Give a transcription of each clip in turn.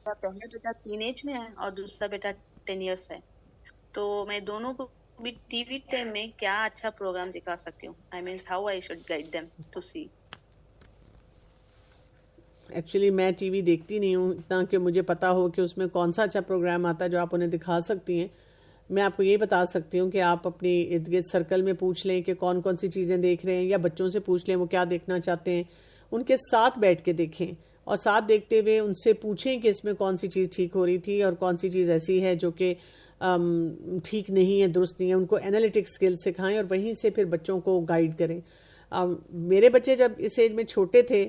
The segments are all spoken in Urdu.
میرا پہلا بیٹا ٹین ایج میں ہے اور دوسرا بیٹا 10 ایئرس ہے. تو میں دونوں کو بھی ٹی وی ٹائم میں کیا اچھا پروگرام دکھا سکتی ہوں. I means how I should guide them to see. Actually میں ٹی وی دیکھتی نہیں ہوں اتنا کہ مجھے پتا ہو کہ اس میں کون سا اچھا پروگرام آتا ہے جو آپ انہیں دکھا سکتی ہیں. میں آپ کو یہ بتا سکتی ہوں کہ آپ اپنی ارد گرد سرکل میں پوچھ لیں کہ کون کون سی چیزیں دیکھ رہے ہیں، یا بچوں سے پوچھ لیں وہ کیا دیکھنا چاہتے ہیں. ان کے ساتھ بیٹھ کے دیکھیں اور ساتھ دیکھتے ہوئے ان سے پوچھیں کہ اس میں کون سی چیز ٹھیک ہو رہی تھی اور کون سی چیز ایسی ہے جو کہ ٹھیک نہیں ہے، درست نہیں ہے. ان کو انالیٹک سکل سکھائیں اور وہیں سے پھر بچوں کو گائیڈ کریں. میرے بچے جب اس ایج میں چھوٹے تھے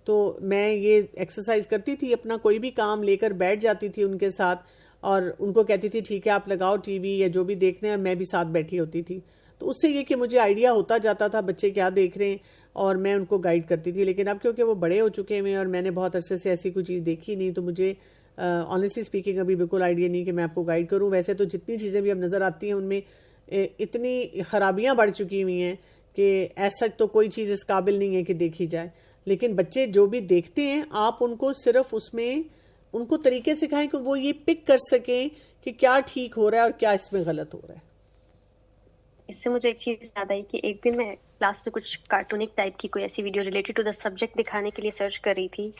تو میں یہ ایکسرسائز کرتی تھی، اپنا کوئی بھی کام لے کر بیٹھ جاتی تھی ان کے ساتھ اور ان کو کہتی تھی ٹھیک ہے آپ لگاؤ ٹی وی یا جو بھی دیکھنا ہے، میں بھی ساتھ بیٹھی ہوتی تھی. تو اس سے یہ کہ مجھے آئیڈیا ہوتا جاتا تھا بچے کیا دیکھ رہے ہیں اور میں ان کو گائیڈ کرتی تھی. لیکن اب کیونکہ وہ بڑے ہو چکے ہیں اور میں نے بہت عرصے سے ایسی کوئی چیز دیکھی نہیں، تو مجھے آنیسٹلی اسپیکنگ ابھی بالکل آئیڈیا نہیں کہ میں آپ کو گائیڈ کروں. ویسے تو جتنی چیزیں بھی اب نظر آتی ہیں ان میں اتنی خرابیاں بڑھ چکی ہوئی ہیں کہ ایسا تو کوئی چیز اس قابل نہیں ہے کہ دیکھی جائے. لیکن بچے جو بھی دیکھتے ہیں آپ ان کو صرف اس میں ان کو طریقے سکھائیں کہ وہ یہ پک کر سکیں کہ کیا ٹھیک ہو رہا ہے اور کیا اس میں غلط ہو رہا ہے. اس سے مجھے ایک چیز یاد آئی کہ ایک دن میں کلاس میں کچھ کارٹونک ٹائپ کی کوئی ایسی video related to the subject دکھانے کے لیے سرچ کر رہی تھی،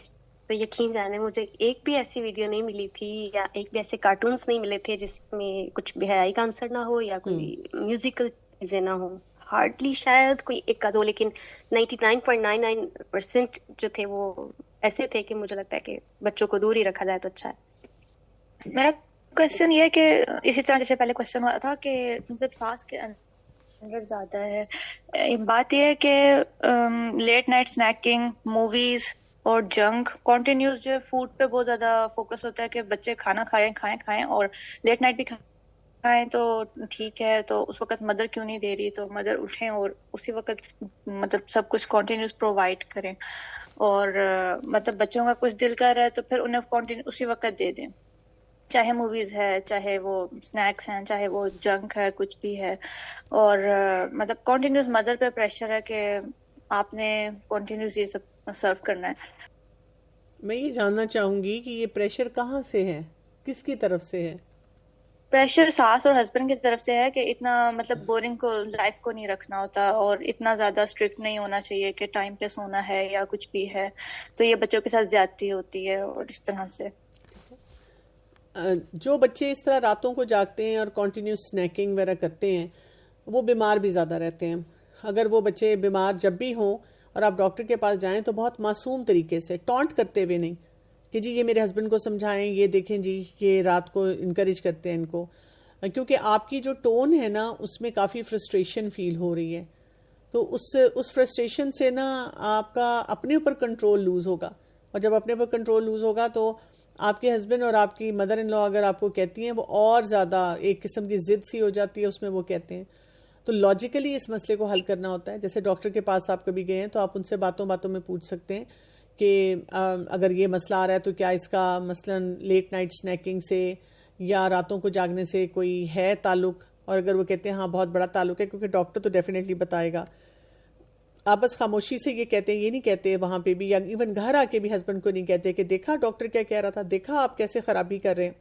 تو یقین جانے مجھے ایک بھی ایسی ویڈیو نہیں ملی تھی یا ایک بھی ایسے کارٹونس نہیں ملے تھے جس میں کچھ بے حیائی کا عنصر نہ ہو یا کوئی میوزیکل چیزیں نہ ہوں. ہارڈلی شاید کوئی ایک کا دو، لیکن 99.99% جو تھے وہ ایسے تھے کہ مجھے لگتا ہے کہ بچوں کو دور ہی رکھا جائے تو اچھا ہے. میرا کوشچن یہ ہے کہ اسی طرح جیسے پہلے کوشچن ہوا تھا کہ صرف سانس کے اندر زیادہ ہے، بات یہ ہے کہ لیٹ نائٹ سنیکنگ، موویز اور جنک کنٹینیوس جو فوڈ پہ بہت زیادہ فوکس ہوتا ہے کہ بچے کھانا کھائیں اور لیٹ نائٹ بھی کھائیں تو ٹھیک ہے. تو اس وقت مدر کیوں نہیں دے رہی؟ تو مدر اٹھیں اور اسی وقت مطلب سب کچھ کنٹینیوس پرووائڈ کریں، اور مطلب بچوں کا کچھ دل کر رہا ہے تو پھر انہیں کنٹینیوس اسی وقت دے دیں، چاہے موویز ہے، چاہے وہ سنیکس ہیں، چاہے وہ جنک ہے، کچھ بھی ہے. اور مطلب کنٹینیوس مدر پہ پریشر ہے کہ آپ نے کنٹینیوس یہ سب سرو کرنا ہے. میں یہ جاننا چاہوں گی کہ یہ پریشر کہاں سے ہے، کس کی طرف سے ہے؟ پریشر ساس اور ہسبینڈ کی طرف سے ہے کہ اتنا مطلب بورنگ کو لائف کو نہیں رکھنا ہوتا اور اتنا زیادہ اسٹرکٹ نہیں ہونا چاہیے کہ ٹائم پہ سونا ہے یا کچھ بھی ہے. تو یہ بچوں کے ساتھ زیادتی ہوتی ہے اور اس طرح سے. جو بچے اس طرح راتوں کو جاگتے ہیں اور کنٹینیوس سنیکنگ وغیرہ کرتے ہیں وہ بیمار بھی زیادہ رہتے ہیں. اگر وہ بچے بیمار جب بھی ہوں اور آپ ڈاکٹر کے پاس جائیں تو بہت معصوم طریقے سے، ٹانٹ کرتے ہوئے نہیں کہ جی یہ میرے ہسبینڈ کو سمجھائیں، یہ دیکھیں جی یہ رات کو انکریج کرتے ہیں ان کو، کیونکہ آپ کی جو ٹون ہے نا اس میں کافی فرسٹریشن فیل ہو رہی ہے. تو اس فرسٹریشن سے نا آپ کا اپنے اوپر کنٹرول لوز ہوگا، اور جب اپنے اوپر کنٹرول لوز ہوگا تو آپ کے ہسبینڈ اور آپ کی مدر ان لا اگر آپ کو کہتی ہیں وہ اور زیادہ ایک قسم کی ضد سی ہو جاتی ہے اس میں، وہ کہتے ہیں. تو لاجیکلی اس مسئلے کو حل کرنا ہوتا ہے. جیسے ڈاکٹر کے پاس آپ کبھی گئے ہیں تو آپ ان سے باتوں میں پوچھ سکتے ہیں کہ اگر یہ مسئلہ آ رہا ہے تو کیا اس کا مثلا لیٹ نائٹ سنیکنگ سے یا راتوں کو جاگنے سے کوئی ہے تعلق. اور اگر وہ کہتے ہیں ہاں بہت بڑا تعلق ہے، کیونکہ ڈاکٹر تو ڈیفینیٹلی بتائے گا. آپ بس خاموشی سے یہ کہتے ہیں، یہ نہیں کہتے وہاں پہ بھی، یا ایون گھر آ کے بھی ہسبینڈ کو نہیں کہتے کہ دیکھا ڈاکٹر کیا کہہ رہا تھا، دیکھا آپ کیسے خرابی کر رہے ہیں.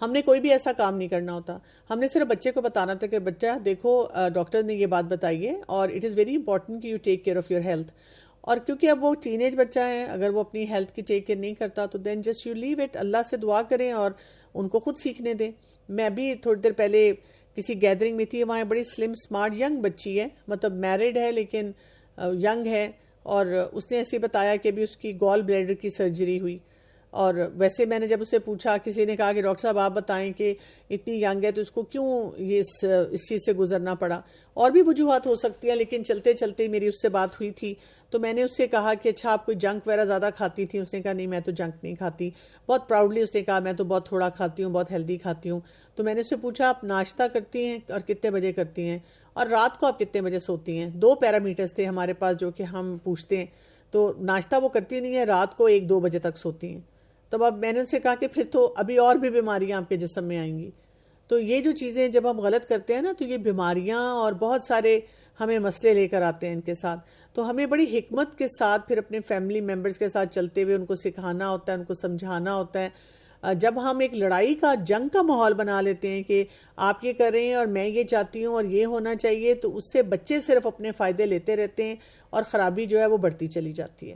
ہم نے کوئی بھی ایسا کام نہیں کرنا ہوتا. ہم نے صرف بچے کو بتانا تھا کہ بچہ دیکھو ڈاکٹر نے یہ بات بتائی ہے اور اٹ از ویری امپورٹنٹ کہ you take care of your health. اور کیونکہ اب وہ ٹین ایج بچہ ہے، اگر وہ اپنی ہیلتھ کی ٹیک کیئر نہیں کرتا تو دین جسٹ یو لیو اٹ. اللہ سے دعا کریں اور ان کو خود سیکھنے دیں. میں بھی تھوڑی دیر پہلے کسی گیدرنگ میں تھی، وہاں بڑی سلم سمارٹ ینگ بچی ہے، مطلب میرڈ ہے لیکن ینگ ہے، اور اس نے ایسے بتایا کہ ابھی اس کی گال بلیڈر کی سرجری ہوئی. اور ویسے میں نے جب اسے پوچھا، کسی نے کہا کہ ڈاکٹر صاحب آپ بتائیں کہ اتنی ینگ ہے تو اس کو کیوں یہ اس چیز سے گزرنا پڑا. اور بھی وجوہات ہو سکتی ہیں، لیکن چلتے چلتے میری اس سے بات ہوئی تھی تو میں نے اس سے کہا کہ اچھا آپ کوئی جنک وغیرہ زیادہ کھاتی تھی؟ اس نے کہا نہیں میں تو جنک نہیں کھاتی. بہت پراؤڈلی اس نے کہا میں تو بہت تھوڑا کھاتی ہوں، بہت ہیلدی کھاتی ہوں. تو میں نے اس سے پوچھا آپ ناشتہ کرتی ہیں اور کتنے بجے کرتی ہیں، اور رات کو آپ کتنے بجے سوتی ہیں؟ 2 پیرامیٹرز تھے ہمارے پاس جو کہ ہم پوچھتے ہیں. تو ناشتہ وہ کرتی نہیں ہے، رات کو 1-2 بجے تک سوتی ہیں. تب اب میں نے ان سے کہا کہ پھر تو ابھی اور بھی بیماریاں آپ کے جسم میں آئیں گی. تو یہ جو چیزیں جب ہم غلط کرتے ہیں نا تو یہ بیماریاں اور بہت سارے ہمیں مسئلے لے کر آتے ہیں ان کے ساتھ. تو ہمیں بڑی حکمت کے ساتھ پھر اپنے فیملی ممبرز کے ساتھ چلتے ہوئے ان کو سکھانا ہوتا ہے, ان کو سمجھانا ہوتا ہے. جب ہم ایک لڑائی کا, جنگ کا ماحول بنا لیتے ہیں کہ آپ یہ کر رہے ہیں اور میں یہ چاہتی ہوں اور یہ ہونا چاہیے, تو اس سے بچے صرف اپنے فائدے لیتے رہتے ہیں اور خرابی جو ہے وہ بڑھتی چلی جاتی ہے.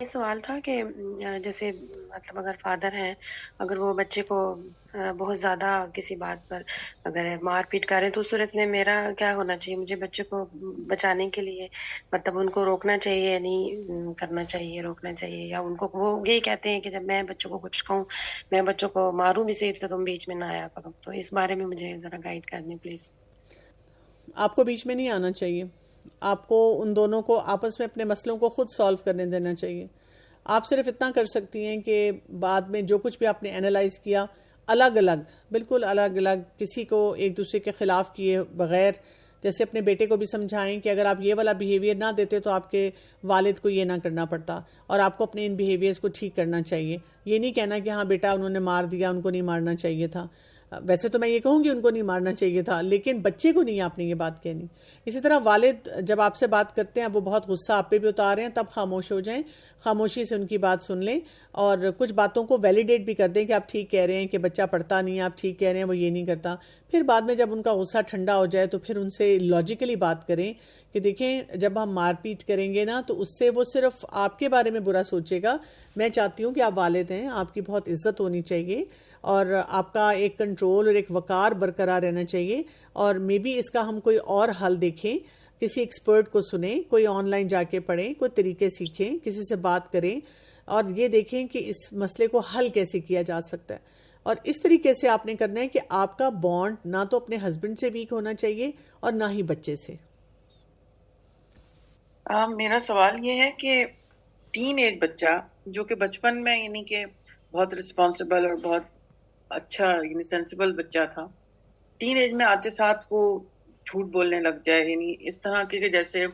یہ سوال تھا کہ جیسے مطلب اگر فادر ہیں, اگر وہ بچے کو بہت زیادہ کسی بات پر اگر مار پیٹ کریں تو اس صورت میں میرا کیا ہونا چاہیے؟ مجھے بچے کو بچانے کے لیے مطلب ان کو روکنا چاہیے, نہیں کرنا چاہیے, روکنا چاہیے, یا ان کو وہ یہی کہتے ہیں کہ جب میں بچوں کو کچھ کہوں, میں بچوں کو ماروں بھی صحیح تو تم بیچ میں نہ آیا کرو. تو اس بارے میں مجھے ذرا گائیڈ کر دیں پلیز. آپ کو بیچ میں نہیں آنا چاہیے. آپ کو ان دونوں کو آپس میں اپنے مسئلوں کو خود سالو کرنے دینا چاہیے. آپ صرف اتنا کر سکتی ہیں کہ بعد میں جو کچھ بھی آپ نے اینالائز کیا, الگ الگ, بالکل الگ الگ, کسی کو ایک دوسرے کے خلاف کیے بغیر, جیسے اپنے بیٹے کو بھی سمجھائیں کہ اگر آپ یہ والا بیہیویئر نہ دیتے تو آپ کے والد کو یہ نہ کرنا پڑتا, اور آپ کو اپنے ان بیہیویئرز کو ٹھیک کرنا چاہیے. یہ نہیں کہنا کہ ہاں بیٹا انہوں نے مار دیا, ان کو نہیں مارنا چاہیے تھا. ویسے تو میں یہ کہوں گی ان کو نہیں مارنا چاہیے تھا, لیکن بچے کو نہیں آپ نے یہ بات کہنی. اسی طرح والد جب آپ سے بات کرتے ہیں, وہ بہت غصہ آپ پہ بھی اتار رہے ہیں, تب خاموش ہو جائیں, خاموشی سے ان کی بات سن لیں, اور کچھ باتوں کو ویلیڈیٹ بھی کر دیں کہ آپ ٹھیک کہہ رہے ہیں کہ بچہ پڑھتا نہیں ہے, آپ ٹھیک کہہ رہے ہیں وہ یہ نہیں کرتا. پھر بعد میں جب ان کا غصہ ٹھنڈا ہو جائے تو پھر ان سے لاجیکلی بات کریں کہ دیکھیں جب ہم مار پیٹ کریں گے نا تو اس سے وہ صرف آپ کے بارے میں برا سوچے گا. میں چاہتی ہوں کہ آپ والد ہیں, آپ کی بہت عزت ہونی چاہیے, اور آپ کا ایک کنٹرول اور ایک وقار برقرار رہنا چاہیے, اور مے بی اس کا ہم کوئی اور حل دیکھیں, کسی ایکسپرٹ کو سنیں, کوئی آن لائن جا کے پڑھیں, کوئی طریقے سیکھیں, کسی سے بات کریں, اور یہ دیکھیں کہ اس مسئلے کو حل کیسے کیا جا سکتا ہے. اور اس طریقے سے آپ نے کرنا ہے کہ آپ کا بانڈ نہ تو اپنے ہسبینڈ سے ویک ہونا چاہیے اور نہ ہی بچے سے. میرا سوال یہ ہے کہ ٹین ایج بچہ جو کہ بچپن میں یعنی کہ بہت رسپانسبل اور بہت اچھا یعنی سینسیبل بچہ تھا, ٹین ایج میں آتے ساتھ وہ جھوٹ بولنے لگ جائے, یعنی اس طرح کے جیسے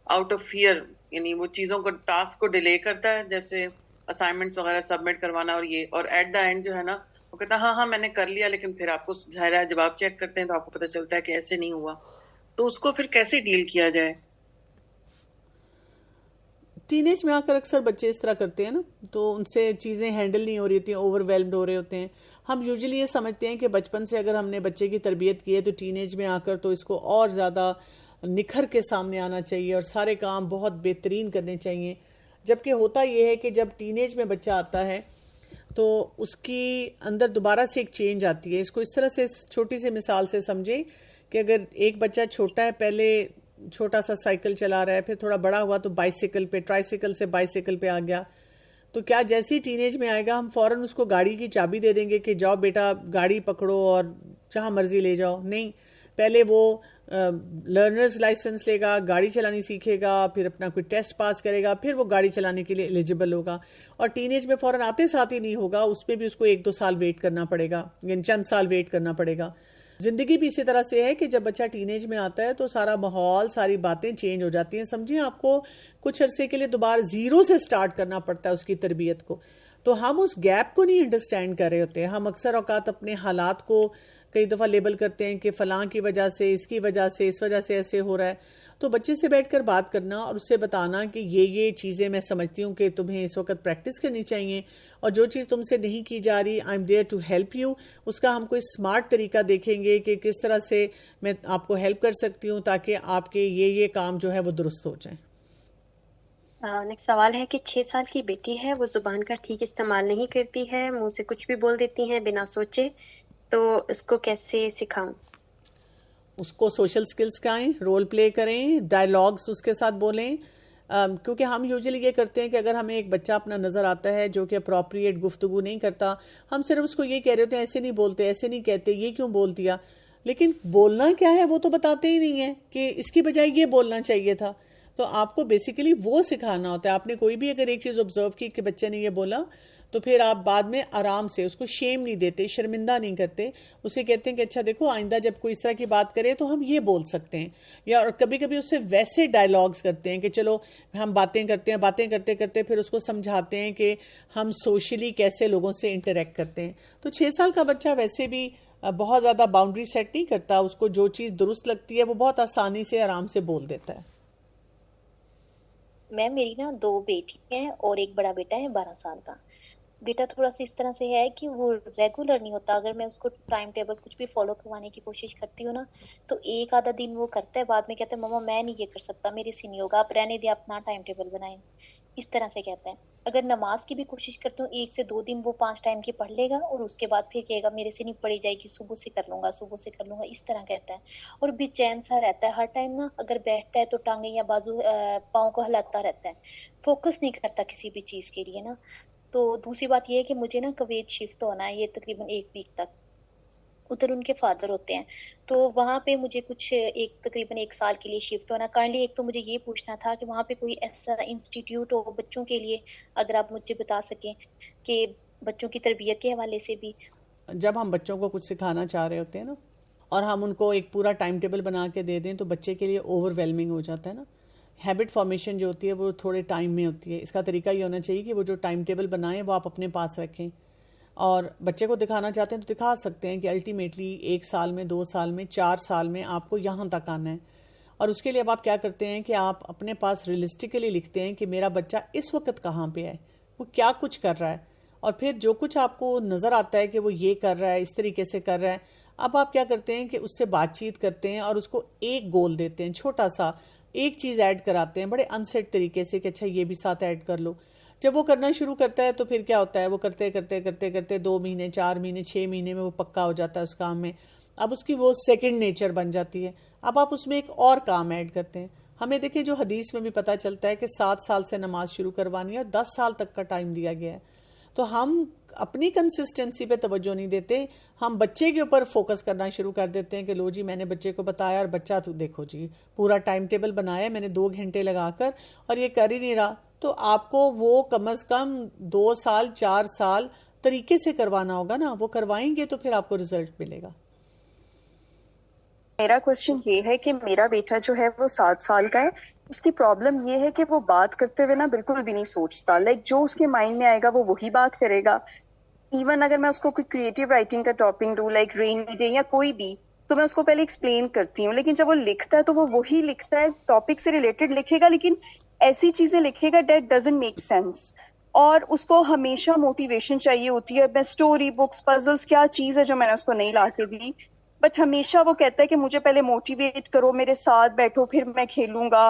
آؤٹ آف فیئر, یعنی وہ چیزوں کو, ٹاسک کو ڈیلے کرتا ہے, جیسے اسائنمنٹس وغیرہ سبمٹ کروانا, اور یہ, اور ایٹ دا اینڈ جو ہے نا وہ کہتا ہے ہاں ہاں میں نے کر لیا, لیکن پھر آپ کو ظاہر ہے جب آپ چیک کرتے ہیں تو آپ کو پتہ چلتا ہے کہ ایسے نہیں ہوا. تو اس کو پھر کیسے ڈیل کیا جائے؟ ٹین ایج میں آ کر اکثر بچے اس طرح کرتے ہیں نا, تو ان سے چیزیں ہینڈل نہیں ہو رہی ہوتی ہیں, اوور ویلمڈ ہو رہے ہوتے ہیں. ہم یوزلی یہ سمجھتے ہیں کہ بچپن سے اگر ہم نے بچے کی تربیت کی ہے تو ٹین ایج میں آ کر تو اس کو اور زیادہ نکھر کے سامنے آنا چاہیے اور سارے کام بہت بہترین کرنے چاہیے. جبکہ ہوتا یہ ہے کہ جب ٹین ایج میں بچہ آتا ہے تو اس کی اندر دوبارہ سے ایک چینج آتی ہے. اس کو اس طرح سے چھوٹی سی مثال سے سمجھیں کہ اگر ایک بچہ چھوٹا ہے, پہلے چھوٹا سا سائیکل چلا رہا ہے, پھر تھوڑا بڑا ہوا تو بائیسیکل پہ, ٹرائیسیکل سے بائیسیکل پہ آ گیا, تو کیا جیسی ٹین ایج میں آئے گا ہم فوراً اس کو گاڑی کی چابی دے دیں گے کہ جاؤ بیٹا گاڑی پکڑو اور جہاں مرضی لے جاؤ؟ نہیں, پہلے وہ لرنرز لائسنس لے گا, گاڑی چلانی سیکھے گا, پھر اپنا کوئی ٹیسٹ پاس کرے گا, پھر وہ گاڑی چلانے کے لیے ایلیجیبل ہوگا. اور ٹین ایج میں فوراً آتے ساتھ ہی نہیں ہوگا, اس میں بھی اس کو 1-2 سال ویٹ کرنا پڑے گا, یعنی چند سال ویٹ کرنا پڑے گا. زندگی بھی اسی طرح سے ہے کہ جب بچہ ٹین ایج میں آتا ہے تو سارا ماحول, ساری باتیں چینج ہو جاتی ہیں. سمجھیں آپ کو کچھ عرصے کے لیے دوبارہ زیرو سے سٹارٹ کرنا پڑتا ہے اس کی تربیت کو. تو ہم اس گیپ کو نہیں انڈرسٹینڈ کر رہے ہوتے ہیں. ہم اکثر اوقات اپنے حالات کو کئی دفعہ لیبل کرتے ہیں کہ فلاں کی وجہ سے, اس کی وجہ سے, اس وجہ سے ایسے ہو رہا ہے. تو بچے سے بیٹھ کر بات کرنا اور اس سے بتانا کہ یہ چیزیں میں سمجھتی ہوں کہ تمہیں اس وقت پریکٹس کرنی چاہیے, اور جو چیز تم سے نہیں کی جا رہی, I am there to help you. اس کا ہم کوئی اسمارٹ طریقہ دیکھیں گے کہ کس طرح سے میں آپ کو ہیلپ کر سکتی ہوں تاکہ آپ کے یہ کام جو ہے وہ درست ہو جائیں. نیکسٹ سوال ہے کہ 6 سال کی بیٹی ہے, وہ زبان کا ٹھیک استعمال نہیں کرتی ہے, منہ سے کچھ بھی بول دیتی ہیں بنا سوچے, تو اس کو کیسے سکھاؤں؟ اس کو سوشل سکلز سکھائیں, رول پلے کریں, ڈائلاگس اس کے ساتھ بولیں. کیونکہ ہم یوزلی یہ کرتے ہیں کہ اگر ہمیں ایک بچہ اپنا نظر آتا ہے جو کہ اپروپریٹ گفتگو نہیں کرتا, ہم صرف اس کو یہ کہہ رہے ہوتے ہیں ایسے نہیں بولتے, ایسے نہیں کہتے, یہ کیوں بول دیا, لیکن بولنا کیا ہے وہ تو بتاتے ہی نہیں ہیں کہ اس کی بجائے یہ بولنا چاہیے تھا. تو آپ کو بیسیکلی وہ سکھانا ہوتا ہے. آپ نے کوئی بھی اگر ایک چیز آبزرو کی کہ بچے نے یہ بولا, تو پھر آپ بعد میں آرام سے اس کو شیم نہیں دیتے, شرمندہ نہیں کرتے, اسے کہتے ہیں کہ اچھا دیکھو آئندہ جب کوئی اس طرح کی بات کرے تو ہم یہ بول سکتے ہیں. یا اور کبھی کبھی اس سے ویسے ڈائلاگز کرتے ہیں کہ چلو ہم باتیں کرتے ہیں, باتیں کرتے کرتے پھر اس کو سمجھاتے ہیں کہ ہم سوشلی کیسے لوگوں سے انٹریکٹ کرتے ہیں. تو 6 سال کا بچہ ویسے بھی بہت زیادہ باؤنڈری سیٹ نہیں کرتا, اس کو جو چیز درست لگتی ہے وہ بہت آسانی سے آرام سے بول دیتا ہے. میم میری نا 2 بیٹی ہیں اور ایک بڑا بیٹا ہے 12 سال کا. بیٹا تھوڑا سا اس طرح سے ہے کہ وہ ریگولر نہیں ہوتا. اگر میں اس کو ٹائم ٹیبل کچھ بھی فالو کروانے کی کوشش کرتی ہوں نا تو ایک آدھا دن وہ کرتا ہے, بعد میں کہتا ہے مما میں نہیں یہ کر سکتا, میرے سے نہیں ہوگا, آپ رہنے دیں, اپنا ٹائم ٹیبل بنائیں, اس طرح سے کہتا ہے. اگر نماز کی بھی کوشش کرتی ہوں 1 سے 2 دن وہ 5 ٹائم کی پڑھ لے گا اور اس کے بعد پھر کہے گا میرے سے نہیں پڑھی جائے گی, صبح سے کر لوں گا, صبح سے کر لوں گا, اس طرح کہتا ہے. اور بے چین سا رہتا ہے ہر ٹائم نا, اگر بیٹھتا ہے تو ٹانگیں یا بازو پاؤں کو ہلاتا رہتا ہے, فوکس نہیں کرتا کسی بھی چیز کے لیے نا. تو دوسری بات یہ ہے کہ مجھے نا کویت شفٹ ہونا ہے, یہ تقریباً 1 ویک تک. ادھر ان کے فادر ہوتے ہیں تو وہاں پہ مجھے کچھ تقریباً 1 سال کے لیے شفٹ ہونا. کائنڈلی ایک تو مجھے یہ پوچھنا تھا کہ وہاں پہ کوئی ایسا انسٹیٹیوٹ ہو بچوں کے لیے, اگر آپ مجھے بتا سکیں کہ بچوں کی تربیت کے حوالے سے بھی. جب ہم بچوں کو کچھ سکھانا چاہ رہے ہوتے ہیں نا اور ہم ان کو ایک پورا ٹائم ٹیبل بنا کے دے دیں تو بچے کے لیے اوور ویلمنگ ہو جاتا ہے نا. ہیبٹ فارمیشن جو ہوتی ہے وہ تھوڑے ٹائم میں ہوتی ہے. اس کا طریقہ یہ ہونا چاہیے کہ وہ جو ٹائم ٹیبل بنائیں وہ آپ اپنے پاس رکھیں, اور بچے کو دکھانا چاہتے ہیں تو دکھا سکتے ہیں کہ الٹیمیٹلی 1 سال میں, 2 سال میں, 4 سال میں آپ کو یہاں تک آنا ہے. اور اس کے لیے اب آپ کیا کرتے ہیں کہ آپ اپنے پاس ریئلسٹکلی لکھتے ہیں کہ میرا بچہ اس وقت کہاں پہ ہے, وہ کیا کچھ کر رہا ہے, اور پھر جو کچھ آپ کو نظر آتا ہے کہ وہ یہ کر رہا ہے, اس طریقے سے کر رہا ہے, اب آپ کیا کرتے ہیں کہ اس سے بات چیت کرتے ہیں اور اس کو ایک گول دیتے ہیں, چھوٹا سا ایک چیز ایڈ کراتے ہیں بڑے انسیٹ طریقے سے کہ اچھا یہ بھی ساتھ ایڈ کر لو. جب وہ کرنا شروع کرتا ہے تو پھر کیا ہوتا ہے, وہ کرتے کرتے کرتے کرتے 2 مہینے, 4 مہینے, 6 مہینے میں وہ پکا ہو جاتا ہے اس کام میں. اب اس کی وہ سیکنڈ نیچر بن جاتی ہے. اب آپ اس میں ایک اور کام ایڈ کرتے ہیں. ہمیں دیکھیں جو حدیث میں بھی پتہ چلتا ہے کہ 7 سال سے نماز شروع کروانی ہے اور 10 سال تک کا ٹائم دیا گیا ہے. تو ہم اپنی کنسسٹنسی پہ توجہ نہیں دیتے, ہم بچے کے اوپر فوکس کرنا شروع کر دیتے ہیں کہ لو جی میں نے بچے کو بتایا اور بچہ تو دیکھو جی پورا ٹائم ٹیبل بنایا میں نے 2 گھنٹے لگا کر اور یہ کر ہی نہیں رہا. تو آپ کو وہ کم از کم 2 سال 4 سال طریقے سے کروانا ہوگا نا, وہ کروائیں گے تو پھر آپ کو رزلٹ ملے گا. میرا کوشچن یہ ہے کہ میرا بیٹا جو ہے وہ 7 سال کا ہے, اس کی پرابلم یہ ہے کہ وہ بات کرتے ہوئے نا بالکل بھی نہیں سوچتا, جو اس کے مائنڈ میں آئے گا وہ وہی بات کرے گا. ایون اگر میں اس کو کوئی کریٹو رائٹنگ کا ٹاپک دوں رینی ڈے یا کوئی بھی, تو میں اس کو پہلے ایکسپلین کرتی ہوں, لیکن جب وہ لکھتا ہے تو وہ وہی لکھتا ہے, ٹاپک سے ریلیٹڈ لکھے گا لیکن ایسی چیزیں لکھے گا دیٹ ڈزنٹ میک سینس. اور اس کو ہمیشہ موٹیویشن چاہیے ہوتی ہے, میں اسٹوری بکس پزلز کیا چیز ہے جو میں نے اس کو نہیں لا کے دی, بٹ ہمیشہ وہ کہتا ہے کہ مجھے پہلے موٹیویٹ کرو, میرے ساتھ بیٹھو پھر میں کھیلوں گا,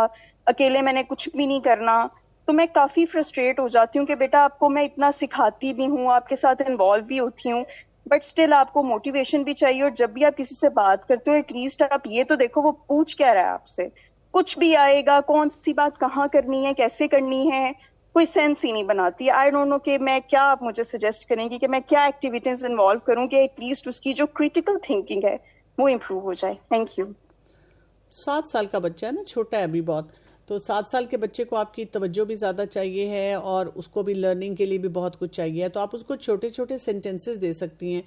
اکیلے میں نے کچھ بھی نہیں کرنا. تو میں کافی فرسٹریٹ ہو جاتی ہوں کہ بیٹا آپ کو میں اتنا سکھاتی بھی ہوں, آپ کے ساتھ انوالو بھی ہوتی ہوں, بٹ اسٹل آپ کو موٹیویشن بھی چاہیے. اور جب بھی آپ کسی سے بات کرتے ہو ایٹ لیسٹ آپ یہ تو دیکھو وہ پوچھ کیا رہا ہے آپ سے, کچھ بھی آئے گا, کون سی بات کہاں کرنی ہے, کیسے کرنی ہے, کوئی سینس ہی نہیں بناتی. آئی ڈونٹ نو کہ میں کیا, آپ مجھے سجیسٹ کریں گی کہ میں کیا ایکٹیویٹیز انوالو کروں کہ ایٹ لیسٹ اس کی جو کریٹیکل تھنکنگ ہے وہ امپروو ہو جائے. Thank you. 7 سال کا بچہ ہے نا, چھوٹا ہے ابھی بہت, تو 7 سال کے بچے کو آپ کی توجہ بھی زیادہ چاہیے ہے اور اس کو بھی لرننگ کے لیے بھی بہت کچھ چاہیے. تو آپ اس کو چھوٹے چھوٹے سینٹینسز دے سکتی ہیں,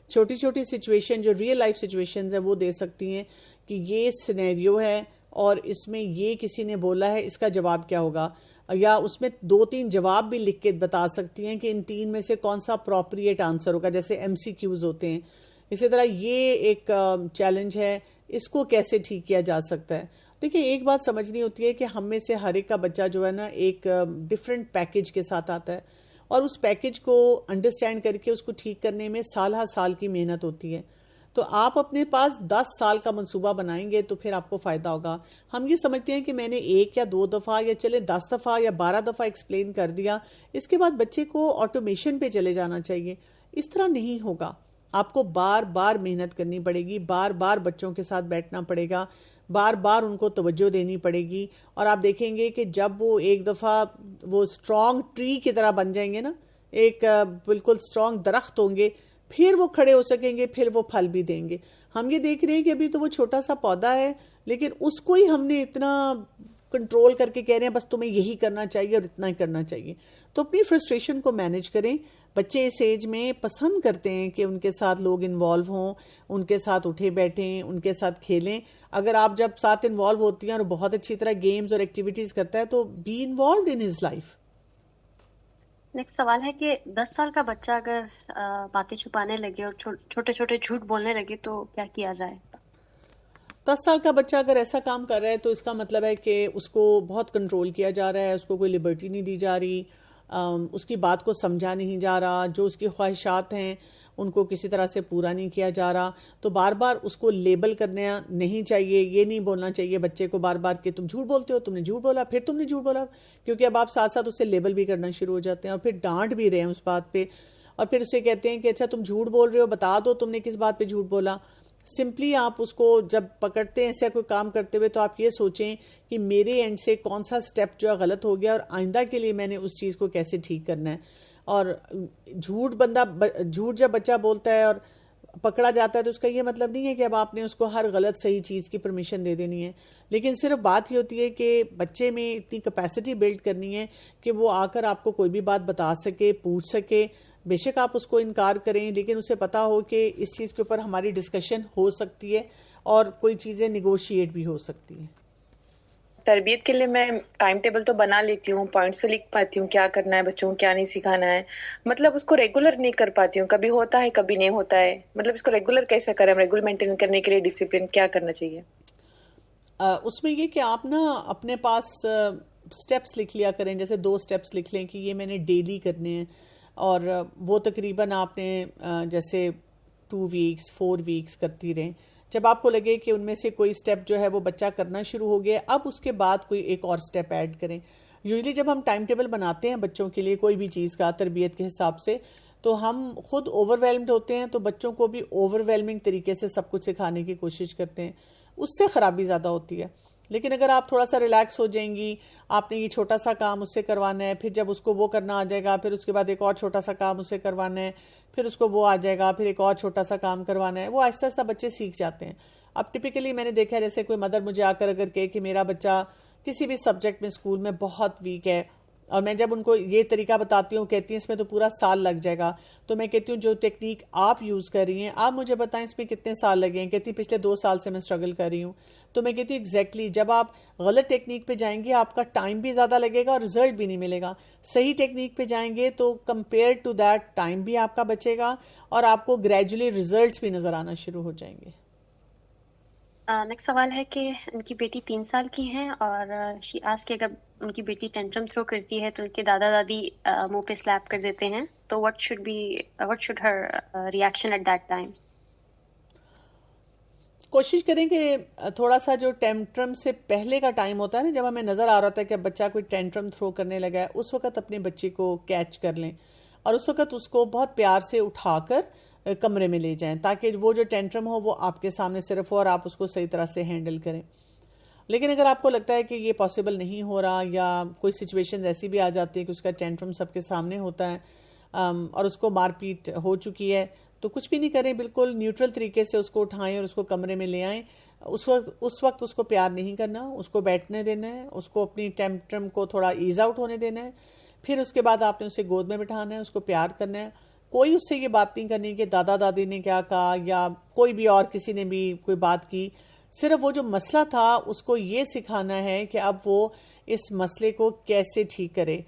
چھوٹی چھوٹی سچویشن جو ریئل لائف سچویشنز ہیں وہ دے سکتی ہیں کہ یہ سینیریو ہے اور اس میں یہ کسی نے بولا ہے, اس کا جواب کیا ہوگا, یا اس میں 2-3 جواب بھی لکھ کے بتا سکتی ہیں کہ ان 3 میں سے کون سا اپروپریٹ آنسر ہوگا, جیسے MCQs ہوتے ہیں. اسی طرح یہ ایک چیلنج ہے, اس کو کیسے ٹھیک کیا جا سکتا ہے. دیکھیں ایک بات سمجھنی ہوتی ہے کہ ہم میں سے ہر ایک کا بچہ جو ہے نا ایک ڈیفرنٹ پیکج کے ساتھ آتا ہے, اور اس پیکج کو انڈرسٹینڈ کر کے اس کو ٹھیک کرنے میں سال ہر سال کی محنت ہوتی ہے. تو آپ اپنے پاس 10 سال کا منصوبہ بنائیں گے تو پھر آپ کو فائدہ ہوگا. ہم یہ سمجھتے ہیں کہ میں نے 1 یا 2 دفعہ یا چلے 10 دفعہ یا 12 دفعہ ایکسپلین کر دیا, اس کے بعد بچے کو آٹومیشن پہ چلے جانا چاہیے. اس طرح نہیں ہوگا, آپ کو بار بار محنت کرنی پڑے گی, بار بار بچوں کے ساتھ بیٹھنا پڑے گا, بار بار ان کو توجہ دینی پڑے گی. اور آپ دیکھیں گے کہ جب وہ ایک دفعہ وہ اسٹرانگ ٹری کی طرح بن جائیں گے نا, ایک بالکل اسٹرانگ درخت ہوں گے, پھر وہ کھڑے ہو سکیں گے, پھر وہ پھل بھی دیں گے. ہم یہ دیکھ رہے ہیں کہ ابھی تو وہ چھوٹا سا پودا ہے, لیکن اس کو ہی ہم نے اتنا کنٹرول کر کے کہہ رہے ہیں بس تمہیں یہی کرنا چاہیے اور اتنا ہی کرنا چاہیے. تو اپنی فرسٹریشن کو مینیج کریں. بچے اس ایج میں پسند کرتے ہیں کہ ان کے ساتھ لوگ انوالو ہوں, ان کے ساتھ اٹھے بیٹھیں, ان کے ساتھ کھیلیں. اگر آپ جب ساتھ انوالو ہوتی ہیں اور بہت اچھی طرح گیمز اور ایکٹیویٹیز کرتا ہے تو be involved in his life. Next سوال ہے کہ 10 سال کا بچہ اگر باتیں چھپانے لگے اور چھوٹے چھوٹے جھوٹ بولنے لگے تو کیا کیا جائے؟ 10 سال کا بچہ اگر ایسا کام کر رہا ہے تو اس کا مطلب ہے کہ اس کو بہت کنٹرول کیا جا رہا ہے، اس کو کوئی لبرٹی نہیں دی جا رہی، اس کی بات کو سمجھا نہیں جا رہا، جو اس کی خواہشات ہیں ان کو کسی طرح سے پورا نہیں کیا جا رہا. تو بار بار اس کو لیبل کرنا نہیں چاہیے. یہ نہیں بولنا چاہیے بچے کو بار بار کہ تم جھوٹ بولتے ہو، تم نے جھوٹ بولا، پھر تم نے جھوٹ بولا، کیونکہ اب آپ ساتھ ساتھ اسے لیبل بھی کرنا شروع ہو جاتے ہیں اور پھر ڈانٹ بھی رہے ہیں اس بات پہ، اور پھر اسے کہتے ہیں کہ اچھا تم جھوٹ بول رہے ہو، بتا دو تم نے کس بات پہ جھوٹ بولا. سمپلی آپ اس کو جب پکڑتے ہیں ایسا کوئی کام کرتے ہوئے تو آپ یہ سوچیں کہ میرے اینڈ سے کون سا سٹیپ جو ہے غلط ہو گیا اور آئندہ کے لیے میں نے اس چیز کو کیسے ٹھیک کرنا ہے. اور جھوٹ جب بچہ بولتا ہے اور پکڑا جاتا ہے تو اس کا یہ مطلب نہیں ہے کہ اب آپ نے اس کو ہر غلط صحیح چیز کی پرمیشن دے دینی ہے، لیکن صرف بات یہ ہوتی ہے کہ بچے میں اتنی کیپیسٹی بلڈ کرنی ہے کہ وہ آ کر آپ کو کوئی بھی بات بتا سکے، پوچھ سکے. بے شک آپ اس کو انکار کریں لیکن اسے پتا ہو کہ اس چیز کے اوپر ہماری ڈسکشن ہو سکتی ہے اور کوئی چیزیں نیگوشیٹ بھی ہو سکتی ہیں. تربیت کے لیے میں ٹائم ٹیبل تو بنا لیتی ہوں، پوائنٹ سے لکھ پاتی ہوں کیا کرنا ہے بچوں کو، کیا نہیں سکھانا ہے، مطلب اس کو ریگولر نہیں کر پاتی ہوں، کبھی ہوتا ہے کبھی نہیں ہوتا ہے. مطلب اس کو ریگولر کیسے کریں، ریگولر مینٹین کرنے کے لیے ڈسپلن کیا کرنا چاہیے؟ اس میں یہ کہ آپ نا اپنے پاس سٹیپس لکھ لیا کریں، جیسے 2 سٹیپس لکھ لیں کہ یہ میں نے ڈیلی کرنے ہیں، اور وہ تقریباً آپ نے جیسے 2 ویکس 4 ویکس کرتی رہیں. جب آپ کو لگے کہ ان میں سے کوئی سٹیپ جو ہے وہ بچہ کرنا شروع ہو گیا، اب اس کے بعد کوئی ایک اور سٹیپ ایڈ کریں. یوزلی جب ہم ٹائم ٹیبل بناتے ہیں بچوں کے لیے کوئی بھی چیز کا تربیت کے حساب سے، تو ہم خود اوور ویلمڈ ہوتے ہیں، تو بچوں کو بھی اوور ویلمنگ طریقے سے سب کچھ سکھانے کی کوشش کرتے ہیں، اس سے خرابی زیادہ ہوتی ہے. لیکن اگر آپ تھوڑا سا ریلیکس ہو جائیں گی، آپ نے یہ چھوٹا سا کام اس سے کروانا ہے، پھر جب اس کو وہ کرنا آ جائے گا، پھر اس کے بعد ایک اور چھوٹا سا کام اس سے کروانا ہے، پھر اس کو وہ آ جائے گا، پھر ایک اور چھوٹا سا کام کروانا ہے، وہ آہستہ آہستہ بچے سیکھ جاتے ہیں. اب ٹپیکلی میں نے دیکھا ہے جیسے کوئی مدر مجھے آ کر اگر کہے کہ میرا بچہ کسی بھی سبجیکٹ میں اسکول میں بہت ویک ہے، اور میں جب ان کو یہ طریقہ بتاتی ہوں، کہتی ہیں اس میں تو پورا سال لگ جائے گا، تو میں کہتی ہوں جو ٹیکنیک آپ یوز کر رہی ہیں آپ مجھے بتائیں اس میں کتنے سال لگے ہیں. کہتی پچھلے 2 سال سے میں اسٹرگل کر رہی ہوں. تو میں کہتی ہوں ایگزیکٹلی جب آپ غلط ٹیکنیک پہ جائیں گے آپ کا ٹائم بھی زیادہ لگے گا اور رزلٹ بھی نہیں ملے گا. صحیح ٹیکنیک پہ جائیں گے تو کمپیئر ٹو دیٹ ٹائم بھی آپ کا بچے گا اور آپ کو گریجولی ریزلٹس بھی نظر آنا شروع ہو جائیں گے. نیکسٹ سوال ہے کہ ان کی بیٹی 3 سال کی ہیں اور شی آس کہ اگر ان کی بیٹی ٹینٹرم تھرو کرتی ہے تو ان کے دادا دادی منہ پہ سلیپ کر دیتے ہیں، تو what should her reaction at that time؟ کوشش کریں کہ تھوڑا سا جو ٹینٹرم سے پہلے کا ٹائم ہوتا ہے نا، جب ہمیں نظر آ رہا ہوتا ہے کہ بچہ کوئی ٹینٹرم تھرو کرنے لگا ہے، اس وقت اپنے بچے کو کیچ کر لیں اور اس وقت اس کو بہت پیار سے اٹھا کر کمرے میں لے جائیں تاکہ وہ جو ٹینٹرم ہو وہ آپ کے سامنے صرف ہو اور آپ اس کو صحیح طرح سے ہینڈل کریں. لیکن اگر آپ کو لگتا ہے کہ یہ پاسبل نہیں ہو رہا یا کوئی سچویشن ایسی بھی آ جاتی ہے کہ اس کا ٹینٹرم سب کے سامنے ہوتا ہے اور اس کو مار پیٹ ہو چکی ہے، تو کچھ بھی نہیں کریں، بالکل نیوٹرل طریقے سے اس کو اٹھائیں اور اس کو کمرے میں لے آئیں. اس وقت اس کو پیار نہیں کرنا، اس کو بیٹھنے دینا ہے، اس کو اپنی ٹینٹرم کو تھوڑا ایز آؤٹ ہونے دینا ہے. پھر اس کے بعد آپ نے اسے گود میں بٹھانا ہے، اس کو پیار کرنا ہے. کوئی اس سے یہ بات نہیں کرنی کہ دادا دادی نے کیا کہا یا کوئی بھی اور کسی نے بھی کوئی بات کی. صرف وہ جو مسئلہ تھا اس کو یہ سکھانا ہے کہ اب وہ اس مسئلے کو کیسے ٹھیک کرے.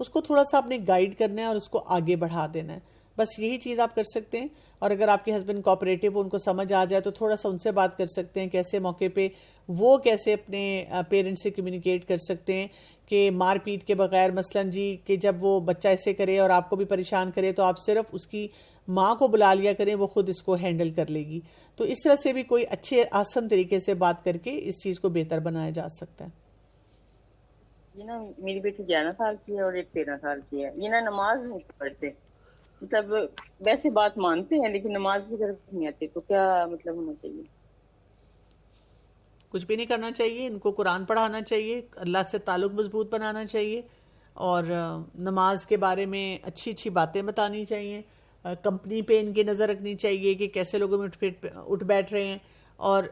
اس کو تھوڑا سا اپنے گائیڈ کرنا ہے اور اس کو آگے بڑھا دینا ہے. بس یہی چیز آپ کر سکتے ہیں. اور اگر آپ کے ہسبینڈ کوآپریٹو ان کو سمجھ آ جائے تو تھوڑا سا ان سے بات کر سکتے ہیں کیسے موقع پہ وہ کیسے اپنے پیرنٹس سے کمیونیکیٹ کر سکتے ہیں کہ مار پیٹ کے بغیر، مثلاً جی کہ جب وہ بچہ ایسے کرے اور آپ کو بھی پریشان کرے تو آپ صرف اس کی ماں کو بلا لیا کریں، وہ خود اس کو ہینڈل کر لے گی. تو اس طرح سے بھی کوئی اچھے آسان طریقے سے بات کر کے اس چیز کو بہتر بنایا جا سکتا ہے. یہ نا میری بیٹی 11 سال کی ہے اور ایک 13 سال کی ہے. یہ نا نماز نہیں پڑھتے، مطلب ویسے بات مانتے ہیں لیکن نماز کی طرف نہیں آتے، تو کیا مطلب ہونا چاہیے؟ کچھ بھی نہیں کرنا چاہیے، ان کو قرآن پڑھانا چاہیے، اللہ سے تعلق مضبوط بنانا چاہیے اور نماز کے بارے میں اچھی اچھی باتیں بتانی چاہیے. کمپنی پہ ان کی نظر رکھنی چاہیے کہ کیسے لوگوں میں اٹھ بیٹھ رہے ہیں. اور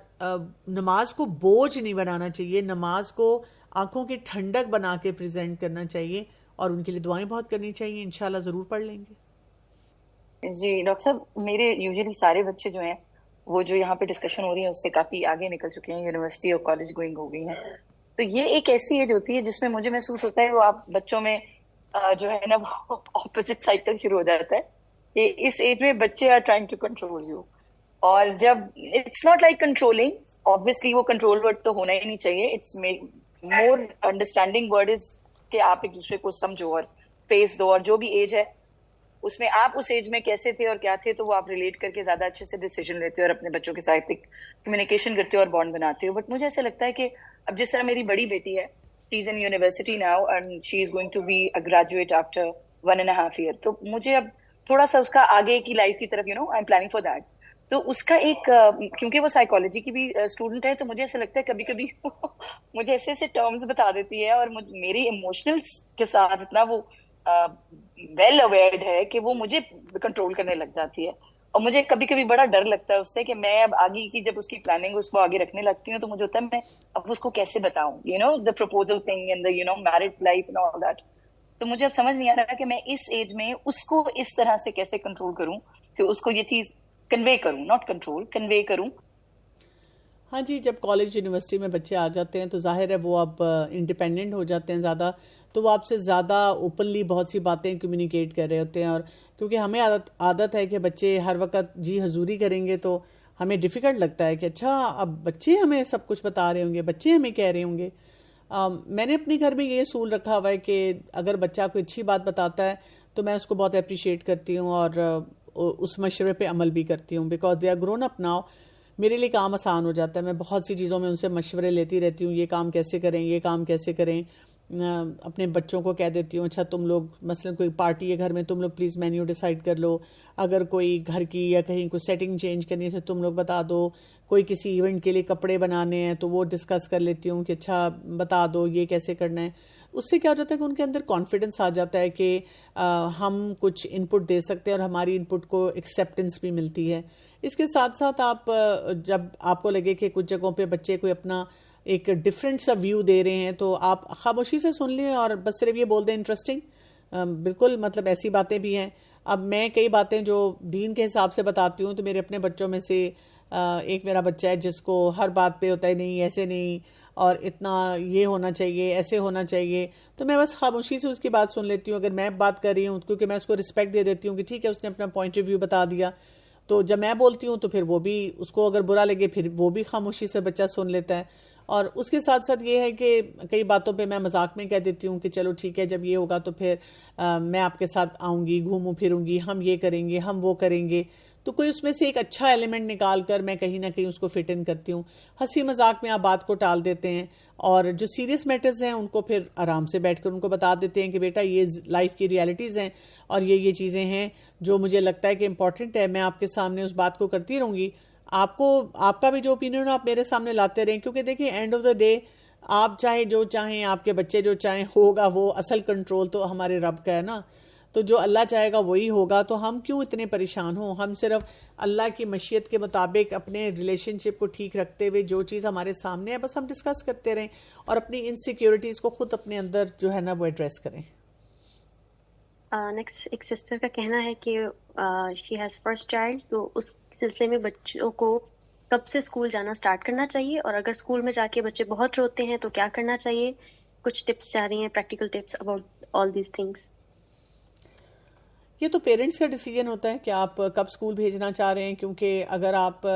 نماز کو بوجھ نہیں بنانا چاہیے، نماز کو آنکھوں کی ٹھنڈک بنا کے پریزنٹ کرنا چاہیے اور ان کے لیے دعائیں بہت کرنی چاہیے. انشاءاللہ ضرور پڑھ لیں گے. جی ڈاکٹر صاحب، میرے یوزلی سارے بچے جو ہیں وہ جو یہاں پہ ڈسکشن ہو رہی ہے اس سے کافی آگے نکل چکے ہیں، یونیورسٹی اور کالج گوئنگ ہو گئی ہیں. تو یہ ایک ایسی ایج ہوتی ہے جس میں مجھے محسوس ہوتا ہے وہ آپ بچوں میں جو ہے نا وہ اپوزٹ سائیکل شروع ہو جاتا ہے کہ اس ایج میں بچے are trying to control you. اور جب it's not like controlling, obviously وہ کنٹرول ورڈ تو ہونا ہی نہیں چاہیے. It's more understanding word is کہ آپ ایک دوسرے کو سمجھو اور پیس دو، اور جو بھی ایج ہے اس میں آپ اس ایج میں کیسے تھے اور کیا تھے تو وہ آپ ریلیٹ کر کے زیادہ اچھے سے ڈیسیجن لیتے ہو اور اپنے بچوں کے ساتھ ایک کمیونیکیشن کرتے ہو اور بانڈ بناتے ہو. بٹ مجھے ایسا لگتا ہے کہ اب جس طرح میری بڑی بیٹی ہے، she is in university now and she is going to be a graduate after 1.5 year. تو مجھے اب تھوڑا سا اس کا آگے کی لائف کی طرف I am planning for that. تو اس کا ایک کیونکہ وہ سائیکالوجی کی بھی اسٹوڈنٹ ہے، تو مجھے ایسا لگتا ہے کبھی کبھی مجھے ایسے ایسے ٹرمز بتا دیتی ہے اور میری ایموشنلس کے ساتھ اتنا وہ ویل اویئرڈ ہے کہ وہ مجھے کنٹرول کرنے لگ جاتی ہے. اور مجھے کبھی کبھی بڑا ڈر لگتا ہے اس سے کہ میں اب آگے کی جب اس کی پلاننگ اس کو آگے رکھنے لگتی ہوں تو مجھے ہوتا ہے میں اب اس کو کیسے بتاؤں the proposal thing and married life and all that. تو مجھے اب سمجھ نہیں آ رہا کہ میں اس ایج میں اس کو اس طرح سے کیسے کنٹرول کروں کہ اس کو یہ چیز کنوے کروں، ناٹ کنٹرول، کنوے کروں. ہاں جی، جب کالج یونیورسٹی میں بچے آ جاتے ہیں تو ظاہر ہے وہ اب انڈیپینڈنٹ ہو جاتے ہیں زیادہ، تو وہ آپ سے زیادہ اوپنلی بہت سی باتیں کمیونیکیٹ کر رہے ہوتے ہیں. اور کیونکہ ہمیں عادت ہے کہ بچے ہر وقت جی حضوری کریں گے تو ہمیں ڈیفیکلٹ لگتا ہے کہ اچھا اب بچے ہمیں سب کچھ بتا رہے ہوں گے، بچے ہمیں کہہ رہے ہوں گے. میں نے اپنے گھر میں یہ اصول رکھا ہوا ہے کہ اگر بچہ کوئی اچھی بات بتاتا ہے تو میں اس کو بہت اپریشیٹ کرتی ہوں اور اس مشورے پہ عمل بھی کرتی ہوں، because they are grown up now. میرے لیے کام آسان ہو جاتا ہے، میں بہت سی چیزوں میں ان سے مشورے لیتی رہتی ہوں، یہ کام کیسے کریں، یہ کام کیسے کریں. اپنے بچوں کو کہہ دیتی ہوں اچھا تم لوگ مثلا کوئی پارٹی ہے گھر میں، تم لوگ پلیز مینیو ڈیسائیڈ کر لو، اگر کوئی گھر کی یا کہیں کوئی سیٹنگ چینج کرنی ہے تو تم لوگ بتا دو، کوئی کسی ایونٹ کے لیے کپڑے بنانے ہیں تو وہ ڈسکس کر لیتی ہوں کہ اچھا بتا دو یہ کیسے کرنا ہے. اس سے کیا ہو جاتا ہے کہ ان کے اندر کانفیڈنس آ جاتا ہے کہ ہم کچھ انپٹ دے سکتے ہیں اور ہماری انپٹ کو ایکسیپٹنس بھی ملتی ہے. اس کے ساتھ ساتھ آپ جب آپ کو لگے کہ کچھ جگہوں پہ بچے کوئی اپنا ایک ڈفرینٹ سا ویو دے رہے ہیں تو آپ خاموشی سے سن لیں اور بس صرف یہ بول دیں انٹرسٹنگ. بالکل مطلب ایسی باتیں بھی ہیں. اب میں کئی باتیں جو دین کے حساب سے بتاتی ہوں تو میرے اپنے بچوں میں سے ایک میرا بچہ ہے جس کو ہر بات پہ ہوتا ہے نہیں ایسے نہیں اور اتنا یہ ہونا چاہیے ایسے ہونا چاہیے، تو میں بس خاموشی سے اس کی بات سن لیتی ہوں. اگر میں بات کر رہی ہوں کیونکہ میں اس کو رسپیکٹ دے دیتی ہوں کہ ٹھیک ہے اس نے اپنا پوائنٹ آف ویو بتا دیا، تو جب میں بولتی ہوں تو پھر وہ بھی اس کو اگر برا لگے پھر وہ بھی خاموشی سے بچہ سن لیتا ہے. اور اس کے ساتھ ساتھ یہ ہے کہ کئی باتوں پہ میں مذاق میں کہہ دیتی ہوں کہ چلو ٹھیک ہے جب یہ ہوگا تو پھر میں آپ کے ساتھ آؤں گی، گھوموں پھروں گی، ہم یہ کریں گے، ہم وہ کریں گے. تو کوئی اس میں سے ایک اچھا ایلیمنٹ نکال کر میں کہیں نہ کہیں اس کو فٹ ان کرتی ہوں. ہنسی مذاق میں آپ بات کو ٹال دیتے ہیں اور جو سیریس میٹرز ہیں ان کو پھر آرام سے بیٹھ کر ان کو بتا دیتے ہیں کہ بیٹا یہ لائف کی ریالٹیز ہیں اور یہ چیزیں ہیں جو مجھے لگتا ہے کہ امپورٹنٹ ہے. میں آپ کے سامنے اس بات کو کرتی رہوں گی، آپ کا بھی جو اوپینین آپ میرے سامنے لاتے رہیں، کیونکہ دیکھیں اینڈ آف دا ڈے آپ چاہے جو چاہیں، آپ کے بچے جو چاہیں ہوگا، وہ اصل کنٹرول تو ہمارے رب کا ہے نا. تو جو اللہ چاہے گا وہی ہوگا، تو ہم کیوں اتنے پریشان ہوں؟ ہم صرف اللہ کی مشیت کے مطابق اپنے ریلیشن شپ کو ٹھیک رکھتے ہوئے جو چیز ہمارے سامنے ہے بس ہم ڈسکس کرتے رہیں اور اپنی انسیکیورٹیز کو خود اپنے اندر جو ہے نا وہ ایڈریس کریں. نیکسٹ ایک سسٹر کا کہنا ہے کہ شی ہیز فرسٹ چائلڈ، تو اس سلسلے میں بچوں کو کب سے اسکول جانا سٹارٹ کرنا چاہیے، اور اگر اسکول میں جا کے بچے بہت روتے ہیں تو کیا کرنا چاہیے. کچھ ٹپس چاہ رہی ہیں، practical tips about all these things. یہ تو پیرنٹس کا ڈیسیجن ہوتا ہے کہ آپ کب اسکول بھیجنا چاہ رہے ہیں، کیونکہ اگر آپ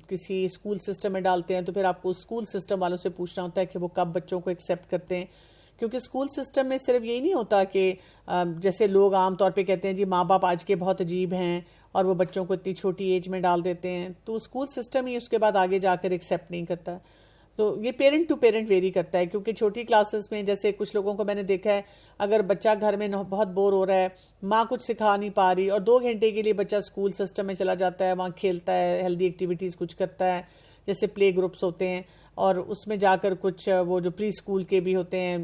کسی اسکول سسٹم میں ڈالتے ہیں تو پھر آپ کو اسکول سسٹم والوں سے پوچھنا ہوتا ہے کہ وہ کب بچوں کو ایکسیپٹ کرتے ہیں. کیونکہ اسکول سسٹم میں صرف یہی نہیں ہوتا کہ جیسے لوگ عام طور پہ کہتے ہیں جی ماں باپ آج کے بہت عجیب ہیں اور وہ بچوں کو اتنی چھوٹی ایج میں ڈال دیتے ہیں، تو اسکول سسٹم ہی اس کے بعد آگے جا کر ایکسیپٹ نہیں کرتا. تو یہ پیرنٹ ٹو پیرنٹ ویری کرتا ہے، کیونکہ چھوٹی کلاسز میں جیسے کچھ لوگوں کو میں نے دیکھا ہے اگر بچہ گھر میں بہت بور ہو رہا ہے، ماں کچھ سکھا نہیں پا رہی اور 2 گھنٹے کے لیے بچہ اسکول سسٹم میں چلا جاتا ہے، وہاں کھیلتا ہے، ہیلدی ایکٹیویٹیز کچھ کرتا ہے، جیسے پلے گروپس ہوتے ہیں اور اس میں جا کر کچھ وہ جو پری اسکول کے بھی ہوتے ہیں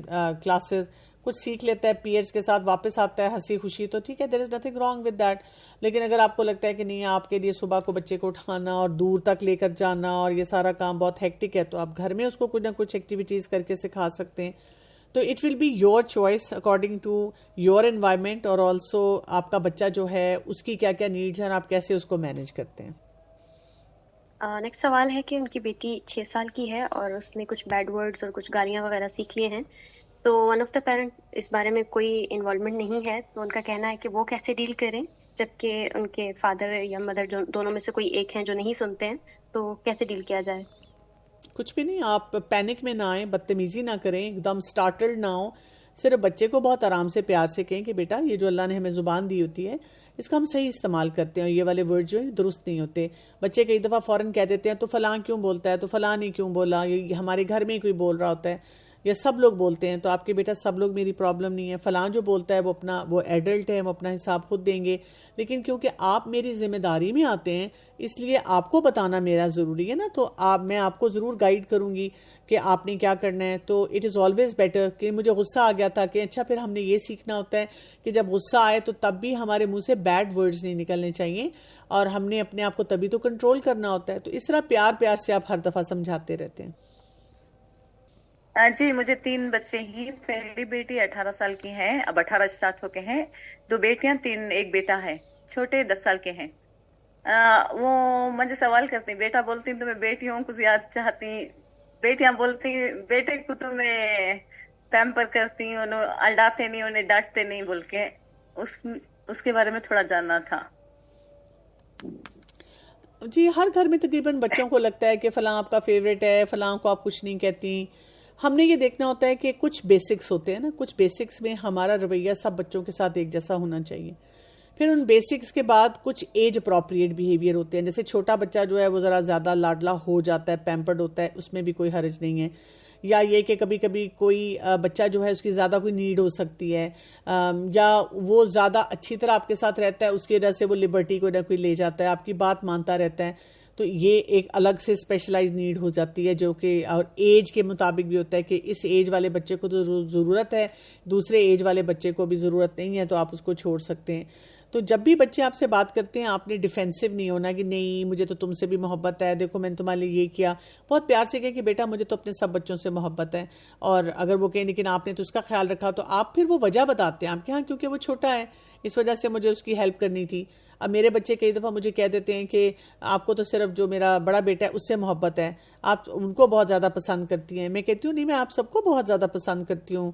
کلاسز کچھ سیکھ لیتا ہے، پیئرس کے ساتھ واپس آتا ہے ہنسی خوشی، تو ٹھیک ہے، there is nothing wrong with that. لیکن اگر آپ کو لگتا ہے کہ نہیں آپ کے لیے صبح کو بچے کو اٹھانا اور دور تک لے کر جانا اور یہ سارا کام بہت ہیکٹک ہے، تو آپ گھر میں اس کو کچھ نہ کچھ ایکٹیویٹیز کر کے سکھا سکتے ہیں. تو it will be your choice according to your environment, اور آلسو آپ کا بچہ جو ہے اس کی کیا کیا نیڈز ہیں اور آپ کیسے اس کو مینیج کرتے ہیں. نیکسٹ سوال ہے کہ ان کی بیٹی 6 سال کی ہے اور اس نے کچھ بیڈ ورڈز اور کچھ گالیاں وغیرہ سیکھ لیے ہیں، تو ون آف دا پیرنٹ اس بارے میں کوئی انوالومنٹ نہیں ہے، تو ان کا کہنا ہے کہ وہ کیسے ڈیل کریں جبکہ ان کے فادر یا مدر جو دونوں میں سے کوئی ایک ہیں جو نہیں سنتے ہیں، تو کیسے ڈیل کیا جائے؟ کچھ بھی نہیں، آپ پینک میں نہ آئیں، بدتمیزی نہ کریں، ایک دم سٹارٹلڈ نہ ہو. صرف بچے کو بہت آرام سے پیار سے کہیں کہ بیٹا یہ جو اللہ نے ہمیں زبان دی ہوتی ہے اس کا ہم صحیح استعمال کرتے ہیں، اور یہ والے ورڈ جو ہیں درست نہیں ہوتے. بچے کئی دفعہ فوراً کہہ دیتے ہیں تو فلاں کیوں بولتا ہے، تو فلاں نہیں کیوں بولا، یہ ہمارے گھر میں ہی کوئی بول رہا ہوتا ہے یا سب لوگ بولتے ہیں. تو آپ کے بیٹا سب لوگ میری پرابلم نہیں ہے، فلاں جو بولتا ہے وہ ایڈلٹ ہے، وہ اپنا حساب خود دیں گے. لیکن کیونکہ آپ میری ذمہ داری میں آتے ہیں اس لیے آپ کو بتانا میرا ضروری ہے نا، تو میں آپ کو ضرور گائیڈ کروں گی کہ آپ نے کیا کرنا ہے. تو اٹ از آلویز بیٹر کہ مجھے غصہ آ گیا تھا کہ اچھا پھر ہم نے یہ سیکھنا ہوتا ہے کہ جب غصہ آئے تو تب بھی ہمارے منہ سے بیڈ ورڈز نہیں نکلنے چاہیے، اور ہم نے اپنے آپ کو تبھی تو کنٹرول کرنا ہوتا ہے. تو اس طرح پیار سے آپ ہر دفعہ سمجھاتے رہتے ہیں. جی مجھے 3 بچے ہیں. پہلی بیٹی 18 سال کی ہے، اب 18 اسٹارٹ ہو کے ہیں. 2 بیٹیاں، 1 بیٹا ہے. چھوٹے 10 سال کے ہیں. وہ مجھے سوال کرتے ہیں، بیٹا بولتی تو میں بیٹیوں کو زیادہ چاہتی، بیٹیاں بولتی بیٹے کو تو میں پیمپر کرتی ہوں، انہیں الڈاتے نہیں، انہیں ڈانٹتے نہیں بول کے. اس کے بارے میں تھوڑا جاننا تھا. جی ہر گھر میں تقریباً بچوں کو لگتا ہے کہ فلاں آپ کا فیوریٹ ہے، فلاں کو آپ کچھ نہیں کہتی. ہم نے یہ دیکھنا ہوتا ہے کہ کچھ بیسکس ہوتے ہیں نا، کچھ بیسکس میں ہمارا رویہ سب بچوں کے ساتھ ایک جیسا ہونا چاہیے. پھر ان بیسکس کے بعد کچھ ایج اپروپریٹ بیہیویئر ہوتے ہیں. جیسے چھوٹا بچہ جو ہے وہ ذرا زیادہ لاڈلا ہو جاتا ہے، پیمپرڈ ہوتا ہے، اس میں بھی کوئی حرج نہیں ہے. یا یہ کہ کبھی کبھی کوئی بچہ جو ہے اس کی زیادہ کوئی نیڈ ہو سکتی ہے، یا وہ زیادہ اچھی طرح آپ کے ساتھ رہتا ہے، اس کی وجہ سے وہ لبرٹی کوئی نہ کوئی لے جاتا ہے، آپ کی بات مانتا رہتا ہے. تو یہ ایک الگ سے اسپیشلائز نیڈ ہو جاتی ہے، جو کہ اور ایج کے مطابق بھی ہوتا ہے کہ اس ایج والے بچے کو تو ضرورت ہے، دوسرے ایج والے بچے کو بھی ضرورت نہیں ہے، تو آپ اس کو چھوڑ سکتے ہیں. تو جب بھی بچے آپ سے بات کرتے ہیں آپ نے ڈیفینسو نہیں ہونا کہ نہیں مجھے تو تم سے بھی محبت ہے، دیکھو میں نے تمہارے لیے یہ کیا. بہت پیار سے کہیں کہ بیٹا مجھے تو اپنے سب بچوں سے محبت ہے. اور اگر وہ کہیں لیکن آپ نے تو اس کا خیال رکھا، تو آپ پھر وہ وجہ بتاتے ہیں آپ کہ ہاں کیونکہ وہ چھوٹا ہے اس وجہ سے مجھے اس کی ہیلپ کرنی تھی. اب میرے بچے کئی دفعہ مجھے کہہ دیتے ہیں کہ آپ کو تو صرف جو میرا بڑا بیٹا ہے اس سے محبت ہے، آپ ان کو بہت زیادہ پسند کرتی ہیں. میں کہتی ہوں نہیں، میں آپ سب کو بہت زیادہ پسند کرتی ہوں